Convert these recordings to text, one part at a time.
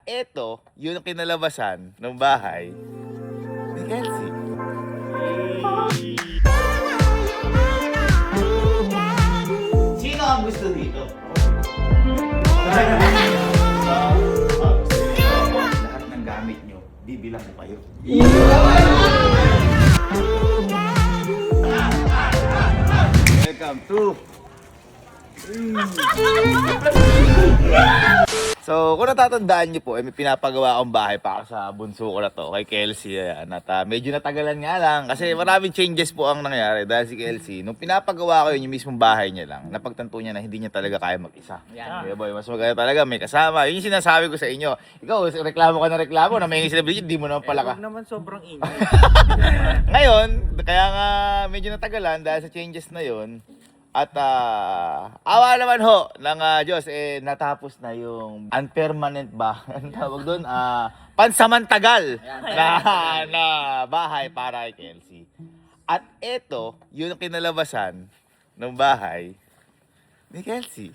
eto, yun ang kinalabasan ng bahay ni Kelsey. Sino ang gusto dito? Lahat ng gamit nyo, bibilang ko kayo. Welcome to... So, kung natatandaan niyo po, may pinapagawa akong bahay para sa bunso ko na to, kay Kelsey. Ayan. At medyo natagalan nga lang kasi maraming changes po ang nangyari dahil si Kelsey, nung pinapagawa ko yun, yung mismong bahay niya lang, napagtanto niya na hindi niya talaga kaya mag-isa. Yeah, boy, mas maganda talaga may kasama. Yun yung sinasabi ko sa inyo. Ikaw, reklamo ka na reklamo, na may sila Bridget, di mo naman pala ka. Huwag naman sobrang ingay. Ngayon, kaya nga medyo natagalan dahil sa changes na yun. At awa naman ho ng Diyos, natapos na yung unpermanent ba? Ang tawag doon? Pansamantagal na bahay para kay Kelsey. At eto, yun ang kinalabasan ng bahay ni Kelsey.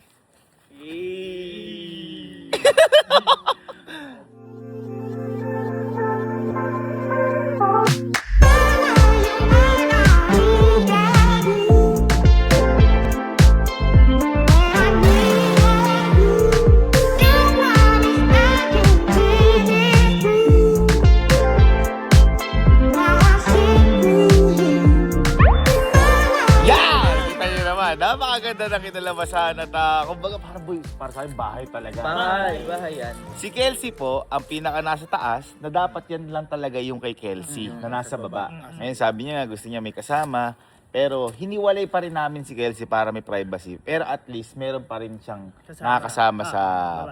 Napakaganda na kinalabasan at kumbaga parang boy, para sa akin bahay talaga. Bahay yan. Si Kelsey po, ang pinaka nasa taas, na dapat yan lang talaga yung kay Kelsey, na nasa baba. Ngayon sabi niya gusto niya may kasama, pero hiniwalay pa rin namin si Kelsey para may privacy. Pero at least meron pa rin siyang nakakasama sa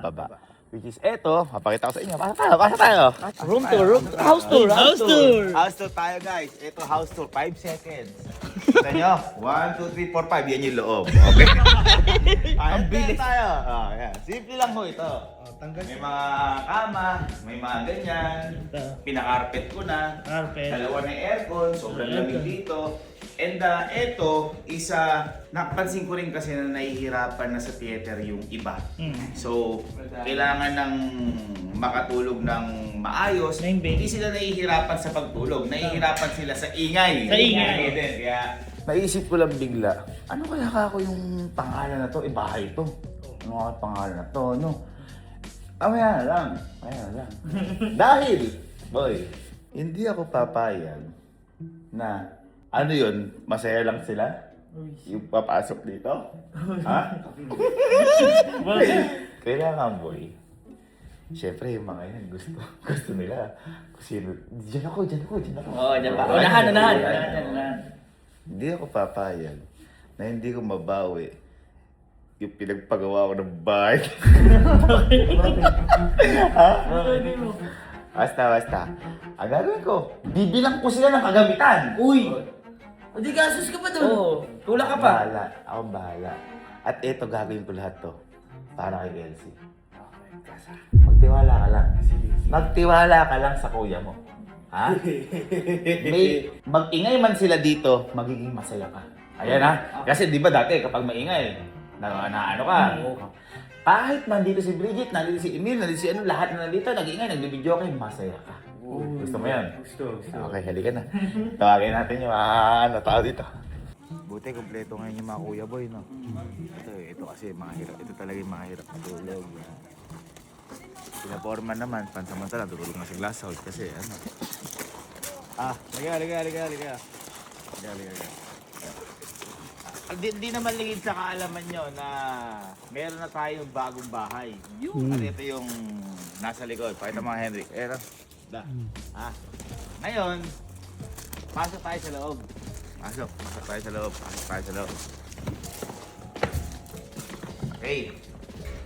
baba. Which is eto, mapakita ko sa inyo. Pasok tayo. Room tour, house tour. House tour tayo guys. Ito house tour, 5 seconds. Kita nyo? 1, 2, 3, 4, 5. Yan yung loob. Okay. Ang bilis tayo. Yan. Simple lang ho ito. May mga kama, may mga ganyan. Pinakarpet ko na. Dalawa na aircon, sobrang lamig dito. And eto, napansin ko rin kasi na nahihirapan na sa theater yung iba. So, kailangan ng makatulog ng maayos. Hindi sila nahihirapan sa pagtulog. Nahihirapan sila sa ingay. Sa ingay. Kaya, naisip ko lang bigla, ano kaya ako yung pangalan na to? Bahay to. Ano kaya pangalan na to? No? Maya na lang. Dahil, boy, hindi ako papayag na ano yun, masaya lang sila? Yung papasok dito? Ha? Kailangan, boy. Siyempre, yung mga yan, gusto nila. Kasi, dyan ako. Oo, dyan pa. Unahan. Hindi ako papayag na hindi ko mabawi yung pinagpagawa ko ng bahay. Ha? Basta. Ang gagawin ko, bibilang ko sila ng kagamitan. Uy! O di gasos ka pa doon. Oo. Tulak ka pa. Akong bahala. At eto, gagawin ko lahat to para kay Kelsey. Magtiwala ka lang. Magtiwala ka lang sa kuya mo. Ha? Mag-ingay man sila dito, magiging masaya ka. Ayan ha. Kasi di ba dati kapag maingay, na ano ka. Kahit nandito si Bridget, nandito si Emil, nandito si lahat na nandito, nag-ingay, nagbibideo kayo, masaya ka. Gusto mo yan? Gusto. Okay, halika na. Tawagin natin yung mga tao dito. Buti, kompleto ngayon yung mga kuya boy, no? Ito kasi mga hirap. Ito talaga yung mga hirap matulog. Pinaporma naman, pansamantala, tutulog na sa glass house kasi ano. Halika. Di naman ligid sa kaalaman nyo na meron na tayong bagong bahay. At ito yung nasa likod. Pakita mga Henry. Eto. Ngayon, pasok tayo sa loob. Pasok tayo sa loob. Okay.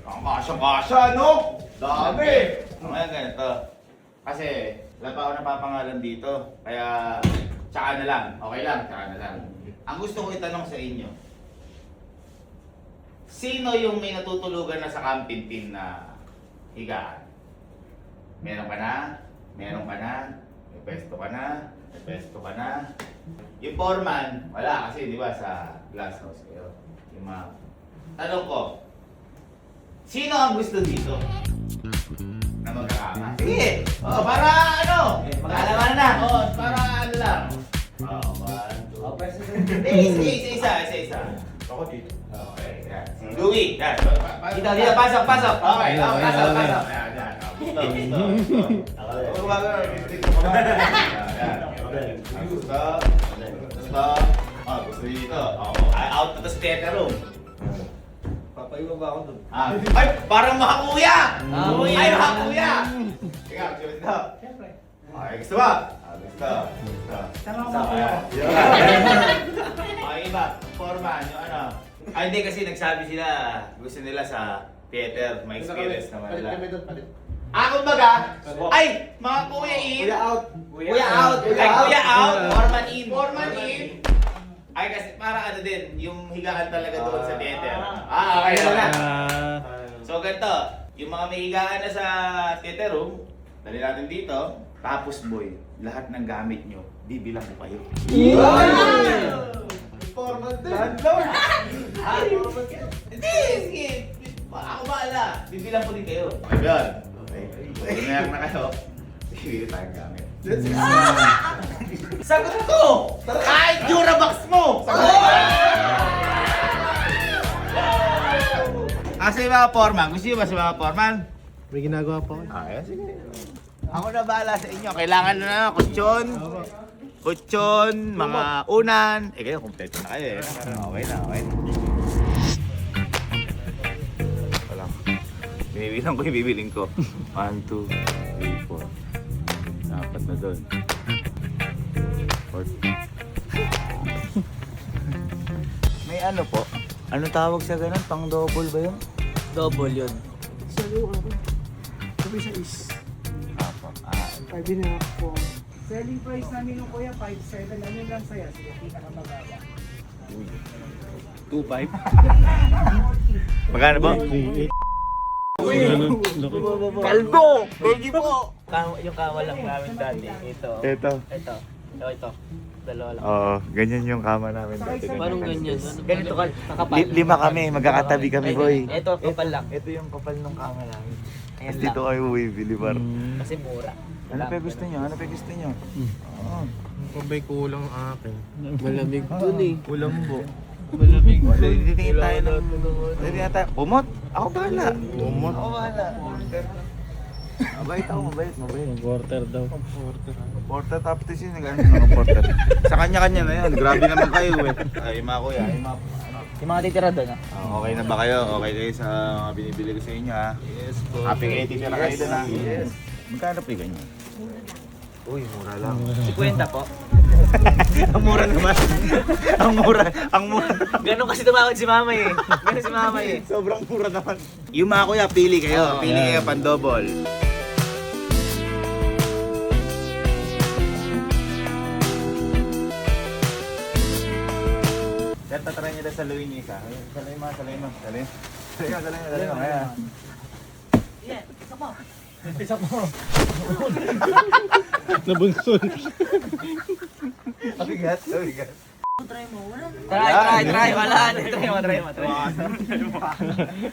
Kasya, no? Dami! Ngayon ganito. Kasi, wala pa ako napapangalan dito. Kaya, tsaka na lang. Okay lang, tsaka na lang. Ang gusto ko itanong sa inyo, sino yung may natutulugan na sa camping na higaan? Meron ka na? May pwesto ka na? Yung foreman, wala kasi di ba sa glass house kayo. Yung mga... Tanong ko, sino ang gusto dito? na magkakama. Sige! Oh, para ano? Mag-aalaman na. Oh, para ano lang. Oh, 1, 2. Isa. Ako dito. Okay, yan. Si Louie. Yan. Dito, pasok. Okay, pasok. Yan. Gusto. Gusto dito. Out na to sa theater room. Papaiba ba ako dun? Ay, parang mga kuya! Kuya. Ay, mga kuya! Teka, gusto. Siyempre. Okay, gusto ba? Gusto. Sama ko mga kuya ko. Okay, iba. Foreman, yung ano. Ay, hindi kasi nagsabi sila, gusto nila sa theater, may experience naman nila. Kumbaga, ay, mga kuya in. Kuya out. Ay, kuya out. Foreman in. Ay, kasi para ano din, yung higaan talaga doon sa theater. Okay. So, ganito, yung mga may higaan na sa theater room, dali natin dito, tapos boy, lahat ng gamit nyo, bibilang ko kayo. Formal din. Hindi, sige. Ako bahala. Bibilang ko din kayo. Okay, yun. Okay. Meron na kayo. Bibili tayong gamit. Sagot ko! Kahit Durabox mo! Kasi mga foreman, gusto nyo ba sa mga foreman? May ginagawa pa ako. Sige. Ako na bahala sa inyo. Kailangan na kutsyon, mga unan. Kayo, kompleto na kayo eh. Okay na. Wala. Binibilang ko yung bibiling ko. 1, 2, 3, 4. Dapat na doon. 4. May ano po? Ano tawag sa ganun? Pang double ba yun? Double yun. Salo ako. Sabi siya is Apo. 5.5 po. Selling price namin ng kuya 5.7. Ano lang saya? Sige, pinakamagawa. 2.5. Magkano ba? Kalbo! Pwede po! Yung kama lang namin dati. Ito. Ito. Dalawa lang. Oo, ganyan yung kama namin dati. Parang ganyan. Ganito ka, kakapal. 5 kami, magkakatabi kami, boy. Ito, kapal lang. Ito yung kapal ng kama namin. Ayan Tapos dito lang. kayo bibili, bar. Kasi mura. Ano pa gusto nyo? Oo. Pabay kulang akin. Malamig dun eh. Ulambo. Malamig Titingin tayo ng... Titingin tayo. Umot? Ako bahala. Umot. Ako bahala. Mabait. Porter daw. Porter top to siya, nag-ano ng porter. Sa kanya-kanya na yan. Grabe naman kayo eh. Ay, mga kuya. Yung mga titira doon, ah. Okay na ba kayo? Okay kayo sa mga binibili ko sa inyo ha? Yes po. Happy kayo titira kayo doon ha? Yes. Magkano po yung ganyan? Uy, mura lang. 50 po. Ang mura naman. Ang mura. Ganun kasi tumawad si mama eh. Sobrang mura naman. Yung mga kuya, pili kayo. Pili kayo pan double. Sir, tatry nyo na saluin niyo isa. Saluin mo. Saluin mo. Ayan. Nabunson. Mabigat. Try. Wala. Try mo.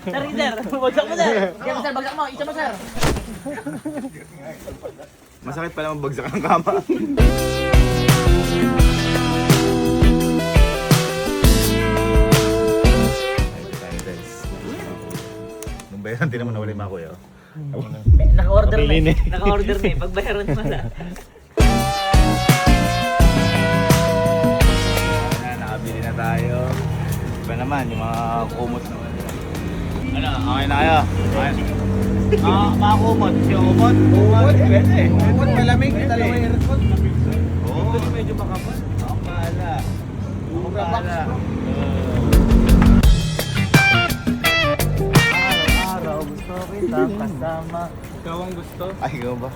Sir, bagsak mo, sir. Bagsak mo. Isa mo, sir. Masakit pala magbagsak ang kama. Nung bayaran, di naman nawala yung mga kuya. Naka-order na Pabili eh. Naka-order na eh. Pagbayaran mo na. Nakabili na tayo. Iba naman, yung mga kumot naman. Ano, okay na kayo? Mga kumot. Yung kumot? Kumot, pwede. Kumot malamig. Dalawa yung aircon. Oo. Medyo makapal. Ako bahala. Araw-araw gusto kita kasama. Ikaw ang gusto. Ay, ikaw ba?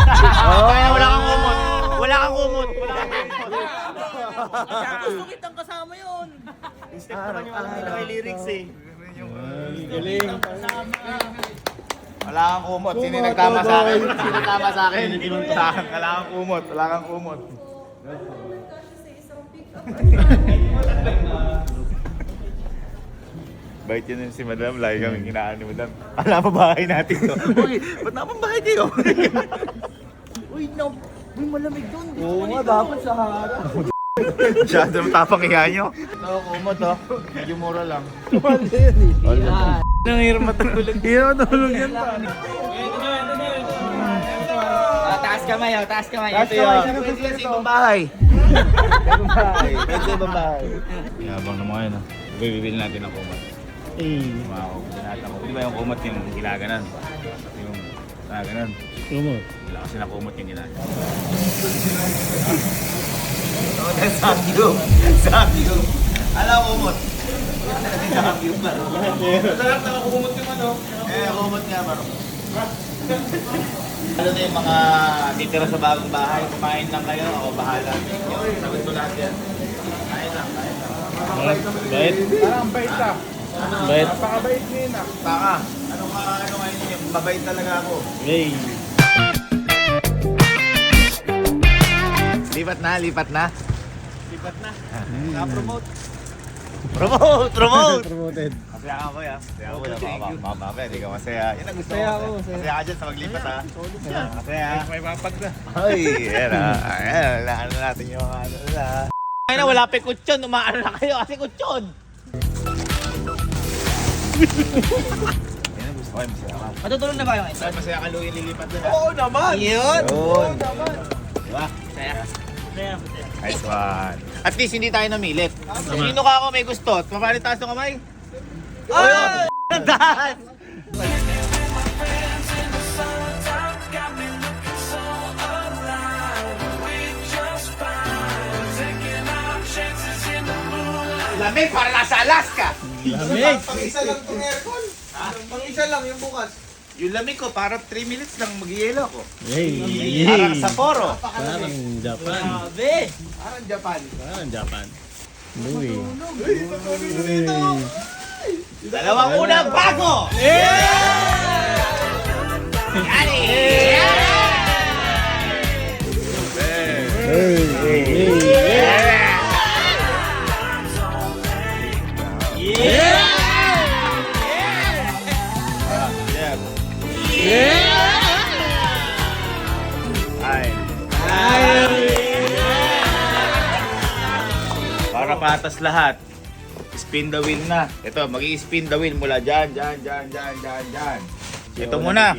Kaya wala kang kumot. Gusto kitang kasama yun. Araw-araw may lyrics eh. Galing. Wala kang kumot. Sino yung nagtama sa akin? Wala kang kumot. Bait yun si Madam. Lagi kami kinaan ni Madam. Alam mo bahay natin to. Uy, ba't naman bahay kayo? Uy, no. Uy, malamig doon. Oo nga, dapat sa harap. Masyado matapang iya nyo. Ito, kumot to. Medyo mura lang. Mali yun eh. Nang hirap matulog. Hirap matulog yan pa. Taas kamay, taas kamay. Taas Ito kamay, yun. sino gusto Pwede nito? ibang bahay. Ibang bahay. Pwede ibang bahay. Yabang naman yun. Bibili natin ng kumot. Makakabili natin ako. Di ba yung kumot yung ginaganan? Yung ginaganan. Kumot. Wala kasi na kumot yung ginaganan. Sakyong. Sakyong. Alam kumot. Sakyong ba? Masarap na kumot yung ano. Kumot nga baro. Ano na yung mga titira sa bagong bahay? Kumain lang kayo. Ako bahala. Sagot ko lahat yan. Kain lang, kain lang. Bait? Parang bait ka. Bait. Napakabait niya yun ah. Baka, ano ngayon yun? Mabait talaga ako. Hey. Lipat na, lipat na. Lipat na. Na-promote. Promote, promote! Promoted. Masaya ka ko ya. Masaya ako na baka hindi ka masaya. Yan ang gusto Masaya ko. ako, masaya. Masaya ka dyan sa maglipat ha. Masaya. May mapag na. Ay, yan ha. Ayan, ano natin yung mga ano na. Ay na, wala pa kutsyon. Umaano na kayo kasi kutsyon. Yan ang gusto ko. Masaya ka. Matutulog na ba yung isa? Masaya ka Louie lilipat na. Oo naman! Yun. Yun. Diba? Saya. Saya. Nice one. At least hindi tayo namilit. Sino ka ako may gusto? Papalit taas ng kamay? Ay! Dahan! Lamig para nasa Alaska! Lamig! Pang-isa lang itong aircon. Pang-isa lang yung bukas. Yung lamig ko, para 3 minutes lang mag-yelo ko. Yay! Parang sa poro. Parang Japan. Grabe. Parang Japan. Parang Japan. Louie. Dalawang unang bago! Yani! Para patas lahat. Spin the wheel na. Ito, mag-i-spin the wheel mula dyan. Ito muna.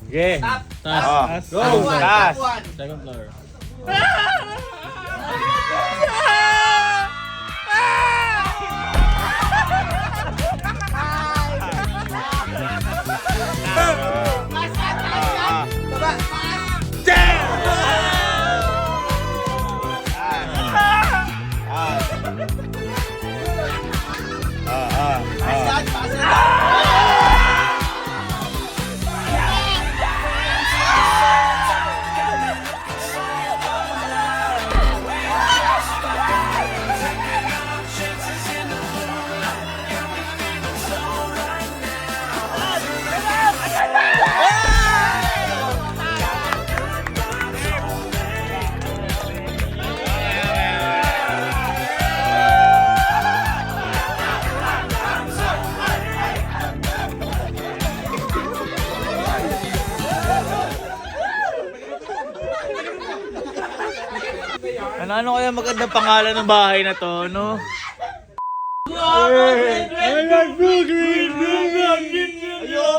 Okay. Oh. Go! Taas. Second floor. Ano kaya magandang pangalan ng bahay na to, no? Ayoko,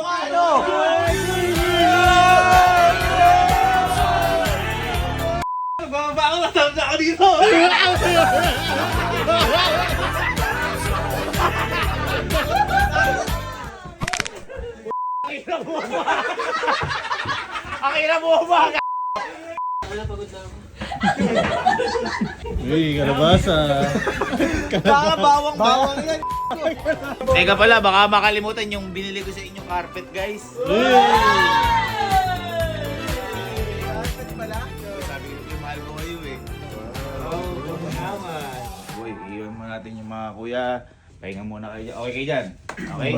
ano? Bababa ako, natamsa ako dito! Akira mo ba? Uy, kalabasa. Baka bawang yan. Teka pala, baka makalimutan yung binili ko sa inyong carpet, guys. Sabi ko, mahal ko kayo eh. Uy, iwan mo natin yung mga kuya. Pahinga muna kayo. Okay kayo dyan? Okay?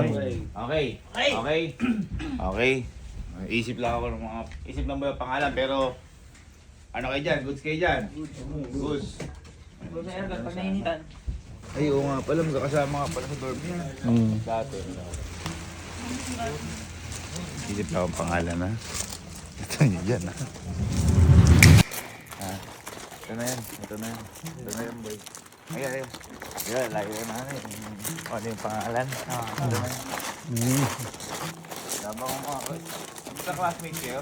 Okay. Okay. Okay. Isip lang ako ng mga... Isip lang ba yung pangalan, pero... Ano kayo dyan? Goods kayo dyan? Goods. Pag nainitan. Ay, oo nga pala. Magkakasama nga pala sa dorm niya. Dati. Isip na akong pangalan, ha? Ito niyo dyan, ha? Ito na yan. Ito na yan. Ito na yan, boy. Ayan. Ayan, lagi na namin. Ano yung pangalan? Ito na yan. Tama ko mga ko. Sa classmate kayo?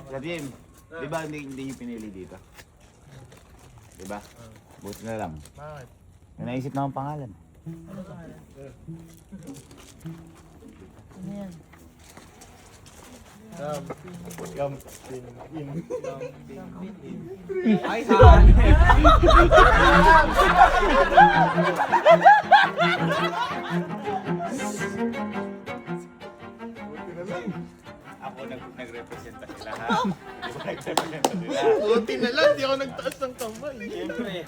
Sa team. Di ba hindi niyo pinili dito? Di ba? Buti na lang. Bakit? May naisip na akong pangalan. Ano pangalan? Ano yan? Ay, ha! Ako nagrepresenta sila, ha? Di ba nagrepresenta sila? Buti na lang, di ako nagtaas ng kamay. Siyempre.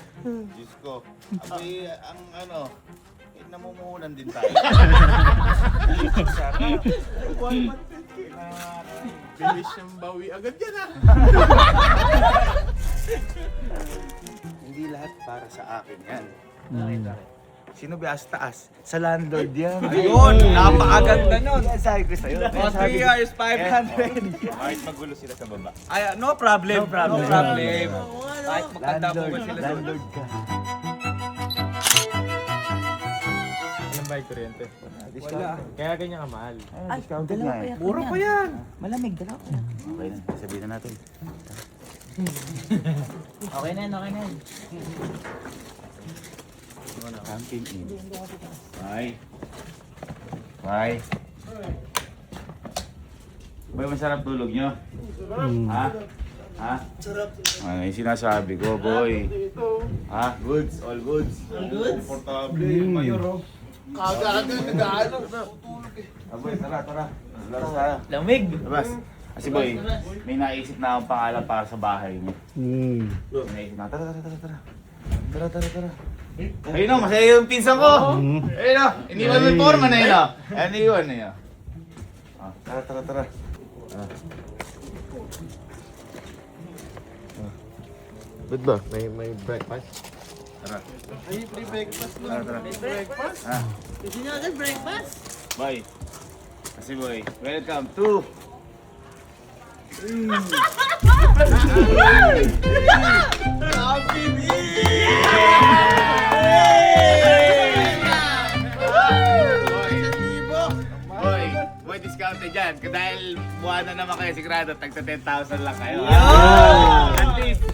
Diyos ko. Abi, ang ano, namumuhunan din tayo. Sana. Bilis siyang bawi agad yan ah. Hindi lahat para sa akin yan. Sino ba sa taas? Sa landlord yan. Ayun, napakaganda nun. Yan sabi ko sa'yo. Oh, 3 years, 500. Kahit magulo sila sa baba. Ay, no problem. No problem. No problem. Kahit maganda po ba sila doon. Landlord ka. Ilang ba yung kuryente? Wala. Kaya ganyan kamahal. Ay, discounted nga eh. Mura pa yan. Malamig, dalawa pa yan. Okay na, sabihin na natin. Okay na yan, okay na yan. Camping in. Bye. Bye. Boy, masarap tulog nyo? Ha? Ha? Sarap. Ano yung sinasabi ko, boy? Ha? Goods? All goods? All goods? Komportable. Mayor, oh. Kaga-aga, nag-aano. Boy, tara. Laro tayo. Lamig. Labas. Kasi boy, may naisip na akong pangalan para sa bahay mo. May naisip na, tara. Tara. Ayun o, masaya yung pinsan ko. Ayun o, iniwan mo yung forma na yun o. Ayan, iniwan na yun. Tara. Ba't ba? May breakfast? Tara. Ay, free breakfast na. Tara. Breakfast? Kasi nga agad breakfast. Boy. Kasi boy, welcome to... Boy, discounted dyan. Dahil buwan na naman kayo, sigurado, tagta 10,000 lang kayo. At least,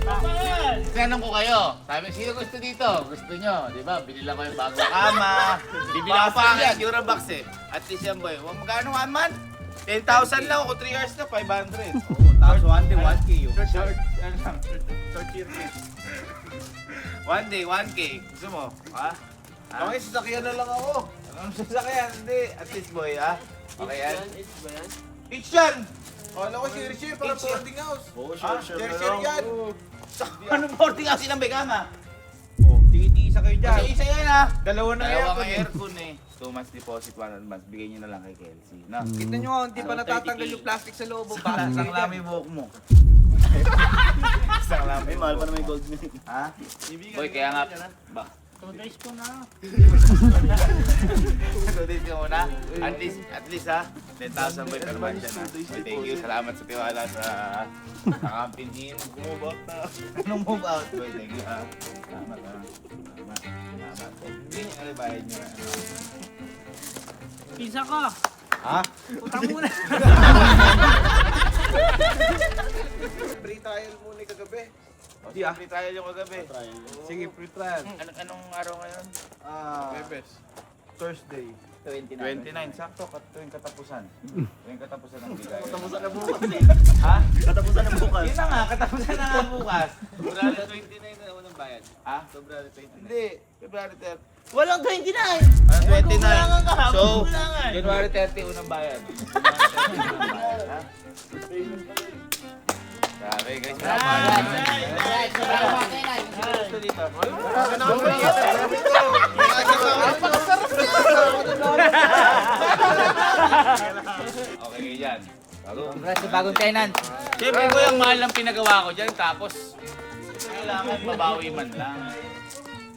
tinanong ko kayo, sabi, sino gusto dito? Gusto nyo, di ba? Binilang ko yung bagong kama. Bibilang pa yan, Eurobox eh. At least yan, boy. Magkano nga man? 10,000 lang, kung 3 years na, 500. Tapos one day, 1K yun. Short year kids. 1 day, 1K. Gusto mo? Ha? Okay, sasakyan na lang ako. Anong sasakyan? Hindi. At least, boy, ha? Okay yan? Each yan! Kala ko share para Each yan. boarding house. Oo, Share yan. Anong boarding house ng Begama? Oh, titi-isa kayo dyan. Kasi isa yan, ha? Dalawa na Dalawang aircon eh. aircon eh. 2 months deposit, 1 month. Bigay nyo na lang kay Kelsey. No? Kita nyo nga, hindi pa natatanggal yung plastic sa loob. Isang lami buhok mo. Isang lami. May mahal pa naman yung gold milk. Ha? Boy, kaya nga. Ba? Today's ko na. So, dito muna. At least ha. 10,000 boy per month yan ha. Boy, thank you. Salamat sa tiwala sa camping team. Move out na. Anong move out? Boy, thank you ha. Salamat ha. Salamat. Hindi nyo alibayan nyo na. Pisa ka. Ha? Utang muna. Free trial muna kagabi. O, sige, free trial yung kagabi. Sige, free trial. Anong araw ngayon? Bebes. Thursday. 29. Sakto, tuwing katapusan. Tuwing katapusan ng bigay. Katapusan na bukas eh. Ha? Katapusan na bukas. Yun na nga, katapusan na nga bukas. February 29 na unang bayad. Ha? February 29. Hindi, February 30. Walang 29. Ano, 29? Kulangan ka, So, kulangan. January 30 unang bayad. January 30 unang bayad, ha? Grabe guys, gusto dito. Okay yan. Congrats sa bagong tenant. Siyempre ko yung mahal ng pinagawa ko dyan, tapos kailangan mabawi man lang.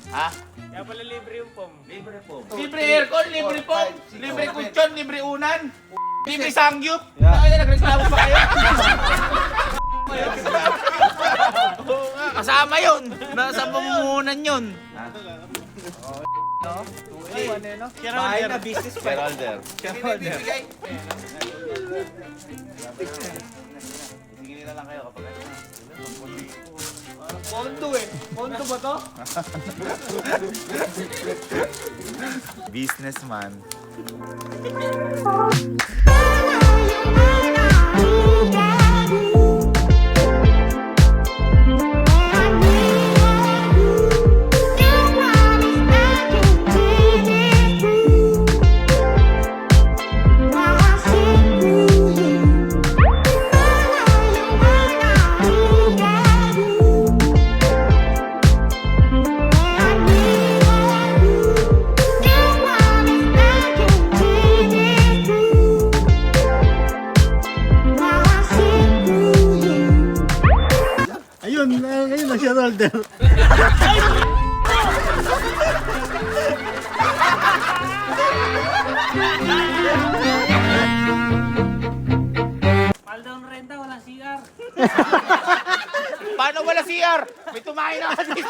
Ha? Kaya pala libre yung pom. Libre po. Libre aircon, libre pong, libre kutsyon, libre unan, libre sangyup. Kaya nagreklamo pa kayo. Oo nga, kasama yun. Nasa pamumunan yun. Bahay na business pa. Shareholder. Bibigay. Sige nila lang kayo kapag Pondo eh. Pondo ba to? businessman. Ayun na siya, Rolder. Mahal daw ng renta, walang CR. Paano wala CR? May tumahin na kasi.